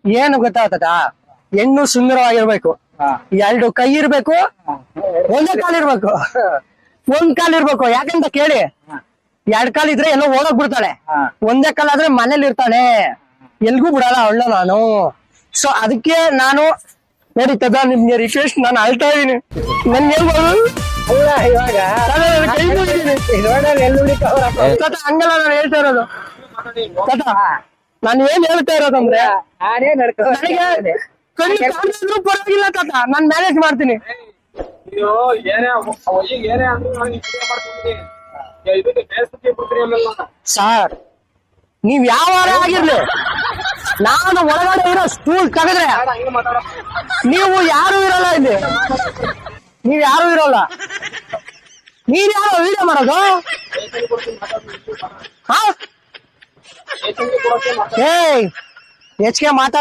ಏನು ಗೊತ್ತಾಗ್ತದ, ಹೆಣ್ಣು ಸುಂದರವಾಗಿರ್ಬೇಕು, ಎರಡು ಕೈ ಇರ್ಬೇಕು, ಒಂದೇ ಕಾಲಿರ್ಬೇಕು, ಒಂದ್ ಕಾಲಿರ್ಬೇಕು. ಯಾಕಂತ ಕೇಳಿ, ಎರಡ್ ಕಾಲ್ ಇದ್ರೆ ಎಲ್ಲೋ ಓಡೋಗ್ ಬಿಡ್ತಾಳೆ, ಒಂದೇ ಕಾಲಾದ್ರೆ ಮನೇಲಿ ಇರ್ತಾಳೆ, ಎಲ್ಗೂ ಬಿಡಲ್ಲ ಅವಳ ನಾನು. ಸೊ ಅದಕ್ಕೆ ನಾನು ನೋಡಿ ತದ ನಿಮ್ಗೆ ರಿಕ್ವೆಸ್ಟ್, ನಾನು ಅಳ್ತಾ ಇದೀನಿ. ನನ್ಗೆ ಹಂಗಲ್ಲ ನಾನು ಹೇಳ್ತಾ ಇರೋದು ತಾತ. ನಾನು ಏನ್ ಹೇಳ್ತಾ ಇರೋದಂದ್ರೆ, ನನಗೆ ಕಣ್ಣು ಕಾಣಿಸಿದ್ರು ಪರವಾಗಿಲ್ಲ ತಾತ, ನಾನ್ ಮ್ಯಾನೇಜ್ ಮಾಡ್ತೀನಿ. ಸಾರ್ ನೀವ್ ಯಾವ ಆಗಿರ್ಲಿ, ನಾನು ಒಳಗಡೆ ಇರೋ ಸ್ಟೂಲ್ ತೆಗೆದ್ರೆ ನೀವು ಯಾರು ಇರಲ್ಲ ಇಲ್ಲಿ, ನೀವ್ ಯಾರು ಇರಲ್ಲ. ನೀವ್ ಯಾರು ವಿಡಿಯೋ ಮಾಡೋದು? ಹಾ, ಏಯ್ ಹೆಚ್ಚಿಗೆ ಮಾತಾಡ.